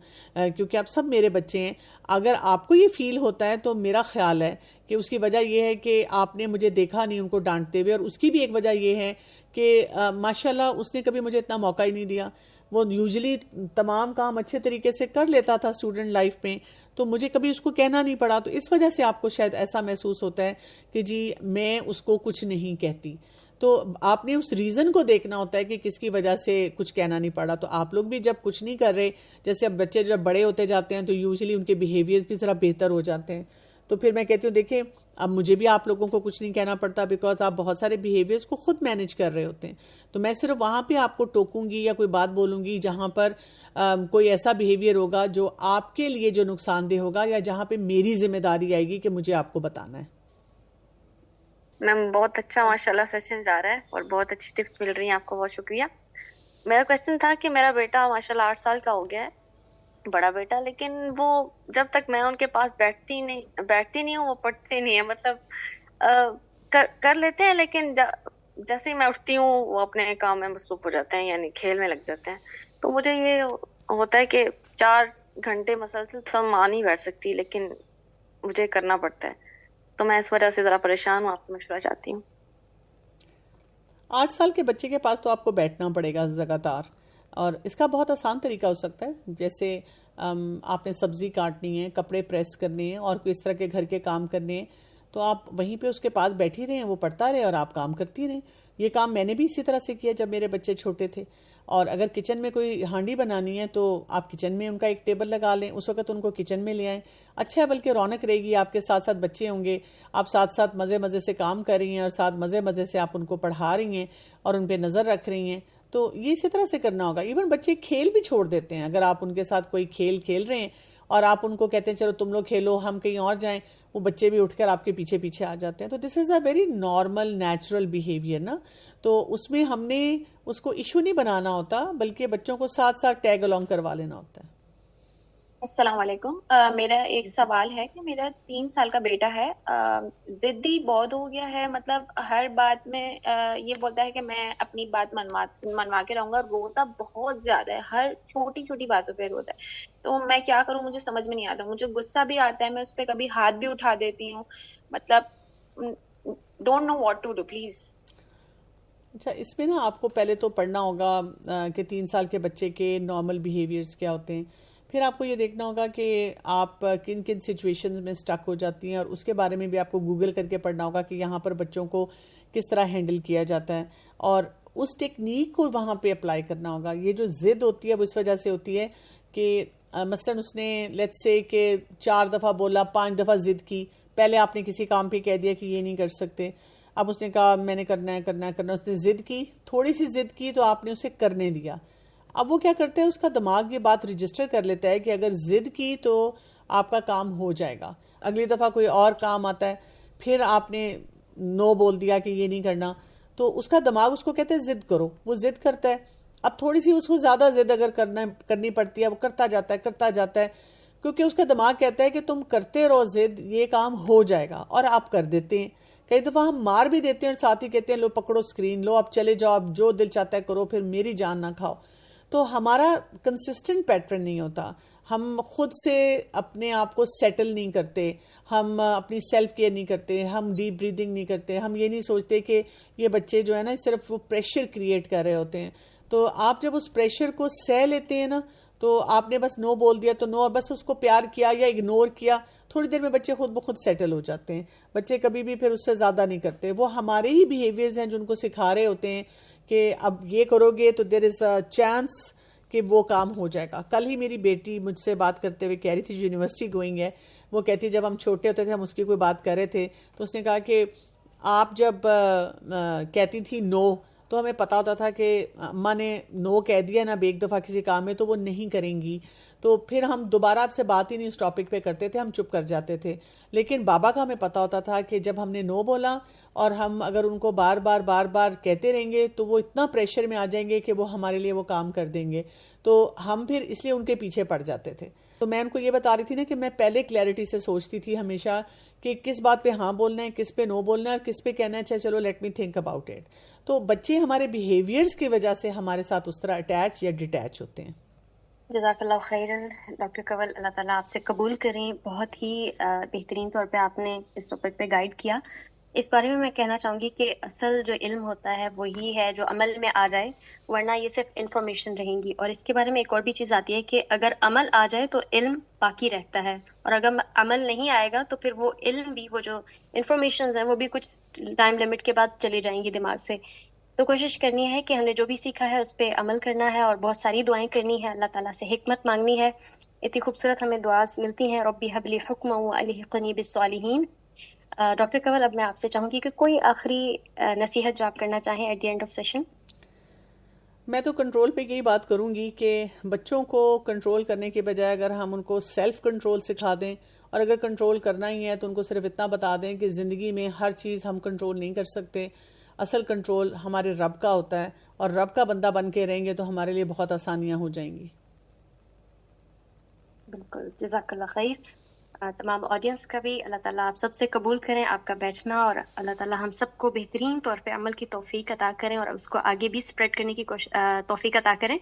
کیونکہ آپ سب میرے بچے ہیں. اگر آپ کو یہ فیل ہوتا ہے تو میرا خیال ہے کہ اس کی وجہ یہ ہے کہ آپ نے مجھے دیکھا نہیں ان کو ڈانٹتے ہوئے، اور اس کی بھی ایک وجہ یہ ہے کہ ماشاءاللہ اس نے کبھی مجھے اتنا موقع ہی نہیں دیا. وہ یوزلی تمام کام اچھے طریقے سے کر لیتا تھا اسٹوڈنٹ لائف میں، تو مجھے کبھی اس کو کہنا نہیں پڑا. تو اس وجہ سے آپ کو شاید ایسا محسوس ہوتا ہے کہ جی میں اس کو کچھ نہیں کہتی. تو آپ نے اس ریزن کو دیکھنا ہوتا ہے کہ کس کی وجہ سے کچھ کہنا نہیں پڑا. تو آپ لوگ بھی جب کچھ نہیں کر رہے، جیسے اب بچے جب بڑے ہوتے جاتے ہیں تو یوزلی ان کے بیہیویئر بھی ذرا بہتر ہو جاتے ہیں. تو پھر میں کہتی ہوں دیکھیں اب مجھے بھی آپ لوگوں کو کچھ نہیں کہنا پڑتا، بیکاز آپ بہت سارے بیہیویئرز کو خود مینیج کر رہے ہوتے ہیں. تو میں صرف وہاں پہ آپ کو ٹوکوں گی یا کوئی بات بولوں گی جہاں پر کوئی ایسا بیہیویئر ہوگا جو آپ کے لیے جو نقصان دہ ہوگا، یا جہاں پہ میری ذمہ داری آئے گی کہ مجھے آپ کو بتانا ہے. میم بہت اچھا ماشاءاللہ سیشن جا رہا ہے اور بہت اچھی ٹپس مل رہی ہیں آپ کو، بہت شکریہ. میرا کویسچن تھا کہ میرا بیٹا ماشاءاللہ 8 سال کا ہو گیا ہے، بڑا بیٹا، لیکن وہ جب تک میں ان کے پاس بیٹھتی نہیں ہوں وہ پڑھتے نہیں ہیں. مطلب کر لیتے ہیں لیکن جیسے ہی میں اٹھتی ہوں وہ اپنے کام میں مصروف ہو جاتے ہیں، یعنی کھیل میں لگ جاتے ہیں. تو مجھے یہ ہوتا ہے کہ 4 گھنٹے مسلسل تو ماں نہیں بیٹھ سکتی، لیکن مجھے کرنا پڑتا ہے. تو میں اس وجہ سے ذرا پریشان ہوں، آپ سے مشورہ چاہتی ہوں. 8 سال کے بچے کے پاس تو آپ کو بیٹھنا پڑے گا لگاتار، اور اس کا بہت آسان طریقہ ہو سکتا ہے. جیسے آپ نے سبزی کاٹنی ہے، کپڑے پریس کرنے ہیں، اور کوئی اس طرح کے گھر کے کام کرنے ہیں، تو آپ وہیں پہ اس کے پاس بیٹھی رہیں، وہ پڑھتا رہے اور آپ کام کرتی رہیں. یہ کام میں نے بھی اسی طرح سے کیا جب میرے بچے چھوٹے تھے. اور اگر کچن میں کوئی ہانڈی بنانی ہے تو آپ کچن میں ان کا ایک ٹیبل لگا لیں، اس وقت ان کو کچن میں لے آئیں. اچھا ہے، بلکہ رونق رہے گی، آپ کے ساتھ ساتھ بچے ہوں گے، آپ ساتھ ساتھ مزے سے کام کر رہی ہیں، اور ساتھ مزے سے آپ ان کو پڑھا رہی ہیں اور ان پہ نظر رکھ رہی ہیں. تو یہ اسی طرح سے کرنا ہوگا. ایون بچے کھیل بھی چھوڑ دیتے ہیں. اگر آپ ان کے ساتھ کوئی کھیل کھیل رہے ہیں اور آپ ان کو کہتے ہیں چلو تم لوگ کھیلو ہم کہیں اور جائیں، وہ بچے بھی اٹھ کر آپ کے پیچھے آ جاتے ہیں. تو this is a very normal natural behaviour نا. تو اس میں ہم نے اس کو ایشو نہیں بنانا ہوتا، بلکہ بچوں کو ساتھ ٹیگ الانگ کروا لینا ہوتا ہے. السلام علیکم. میرا ایک سوال ہے کہ میرا 3 سال کا بیٹا ہے, ضدی بہت ہو گیا ہے, مطلب ہر بات میں یہ بولتا ہے کہ میں اپنی بات منوا کے رہوں گا, روتا بہت زیادہ ہے, ہر چھوٹی چھوٹی باتوں پہ روتا ہے. تو میں کیا کروں, مجھے سمجھ میں نہیں آتا, مجھے غصہ بھی آتا ہے, میں اس پہ کبھی ہاتھ بھی اٹھا دیتی ہوں, مطلب don't know what to do please. اچھا, اس میں نا آپ کو پہلے تو پڑھنا ہوگا کہ 3 سال کے بچے کے نارمل بیہیویئرز کیا ہوتے ہیں. پھر آپ کو یہ دیکھنا ہوگا کہ آپ کن کن سچویشنز میں سٹک ہو جاتی ہیں, اور اس کے بارے میں بھی آپ کو گوگل کر کے پڑھنا ہوگا کہ یہاں پر بچوں کو کس طرح ہینڈل کیا جاتا ہے, اور اس ٹیکنیک کو وہاں پہ اپلائی کرنا ہوگا. یہ جو ضد ہوتی ہے وہ اس وجہ سے ہوتی ہے کہ مثلاً اس نے لیٹس سے کہ 4 دفعہ بولا, 5 دفعہ ضد کی, پہلے آپ نے کسی کام پہ کہہ دیا کہ یہ نہیں کر سکتے, اب اس نے کہا میں نے کرنا ہے, اس نے ضد کی, تھوڑی سی ضد کی تو آپ نے اسے کرنے دیا. اب وہ کیا کرتا ہے, اس کا دماغ یہ بات رجسٹر کر لیتا ہے کہ اگر ضد کی تو آپ کا کام ہو جائے گا. اگلی دفعہ کوئی اور کام آتا ہے, پھر آپ نے نو بول دیا کہ یہ نہیں کرنا, تو اس کا دماغ اس کو کہتا ہے ضد کرو, وہ ضد کرتا ہے. اب تھوڑی سی اس کو زیادہ ضد اگر کرنی پڑتی ہے, وہ کرتا جاتا ہے کیونکہ اس کا دماغ کہتا ہے کہ تم کرتے رہو ضد, یہ کام ہو جائے گا, اور آپ کر دیتے ہیں. کئی دفعہ ہم مار بھی دیتے ہیں اور ساتھ ہی کہتے ہیں لو پکڑو اسکرین, لو اب چلے جاؤ, اب جو دل چاہتا ہے کرو, پھر میری جان نہ کھاؤ. تو ہمارا کنسسٹنٹ پیٹرن نہیں ہوتا, ہم خود سے اپنے آپ کو سیٹل نہیں کرتے, ہم اپنی سیلف کیئر نہیں کرتے, ہم ڈیپ بریدنگ نہیں کرتے, ہم یہ نہیں سوچتے کہ یہ بچے جو ہے نا صرف وہ پریشر کریٹ کر رہے ہوتے ہیں. تو آپ جب اس پریشر کو سہ لیتے ہیں نا, تو آپ نے بس نو بول دیا تو نو, بس اس کو پیار کیا یا اگنور کیا, تھوڑی دیر میں بچے خود بخود سیٹل ہو جاتے ہیں. بچے کبھی بھی پھر اس سے زیادہ نہیں کرتے, وہ ہمارے ہی بیہیویئرز ہیں جو ان کو سکھا رہے ہوتے ہیں کہ اب یہ کرو گے تو دیر از اے چانس کہ وہ کام ہو جائے گا. کل ہی میری بیٹی مجھ سے بات کرتے ہوئے کہہ رہی تھی, یونیورسٹی گوئنگ ہے, وہ کہتی جب ہم چھوٹے ہوتے تھے ہم اس کی کوئی بات کر رہے تھے تو اس نے کہا کہ آپ جب کہتی تھی نو تو ہمیں پتا ہوتا تھا کہ اماں نے نو کہہ دیا نا ایک دفعہ کسی کام میں تو وہ نہیں کریں گی, تو پھر ہم دوبارہ آپ سے بات ہی نہیں اس ٹاپک پہ کرتے تھے, ہم چپ کر جاتے تھے. لیکن بابا کا ہمیں پتا ہوتا تھا کہ جب ہم نے نو بولا اور ہم اگر ان کو بار بار کہتے رہیں گے تو وہ اتنا پریشر میں آ جائیں گے کہ وہ ہمارے لیے وہ کام کر دیں گے, تو ہم پھر اس لیے ان کے پیچھے پڑ جاتے تھے. تو میں ان کو یہ بتا رہی تھی نا کہ میں پہلے کلیئرٹی سے سوچتی تھی ہمیشہ کہ کس بات پہ ہاں بولنا ہے, کس پہ نو بولنا ہے, اور کس پہ کہنا ہے اچھا چلو let me think about it. تو بچے ہمارے بیہیویئرز کی وجہ سے ہمارے ساتھ اس طرح اٹیچ یا ڈیٹیچ ہوتے ہیں. جزاک اللہ خیرن ڈاکٹر کنول, اللہ تعالیٰ آپ سے قبول کریں. بہت ہی بہترین طور پہ آپ نے اس ٹاپک پہ گائیڈ کیا. اس بارے میں کہنا چاہوں گی کہ اصل جو علم ہوتا ہے وہی ہے جو عمل میں آ جائے, ورنہ یہ صرف انفارمیشن رہیں گی. اور اس کے بارے میں ایک اور بھی چیز آتی ہے کہ اگر عمل آ جائے تو علم باقی رہتا ہے, اور اگر عمل نہیں آئے گا تو پھر وہ علم بھی, وہ جو انفارمیشنز ہیں وہ بھی کچھ ٹائم لمٹ کے بعد چلی جائیں گی دماغ سے. تو کوشش کرنی ہے کہ ہم نے جو بھی سیکھا ہے اس پہ عمل کرنا ہے, اور بہت ساری دعائیں کرنی ہے, اللہ تعالیٰ سے حکمت مانگنی ہے. اتنی خوبصورت ہمیں دعاز ملتی ہیں, ربی حب لی حکما والحقنی بالصالحین. ڈاکٹر کنول, اب میں آپ سے چاہوں گی کہ کوئی آخری نصیحت جو آپ کرنا چاہیں at the end of session. میں تو کنٹرول پہ یہی بات کروں گی کہ بچوں کو کنٹرول کرنے کے بجائے اگر ہم ان کو سیلف کنٹرول سکھا دیں, اور اگر کنٹرول کرنا ہی ہے تو ان کو صرف اتنا بتا دیں کہ زندگی میں ہر چیز ہم کنٹرول نہیں کر سکتے, اصل کنٹرول ہمارے رب کا ہوتا ہے, اور رب کا بندہ بن کے رہیں گے تو ہمارے لیے بہت آسانیاں ہو جائیں گی. بالکل, جزاک اللہ خیر. تمام آڈینس کا بھی اللہ تعالیٰ آپ سب سے قبول کریں آپ کا بیٹھنا, اور اللہ تعالیٰ ہم سب کو بہترین طور پہ عمل کی توفیق عطا کریں, اور اس کو آگے بھی اسپریڈ کرنے کی توفیق عطا کریں.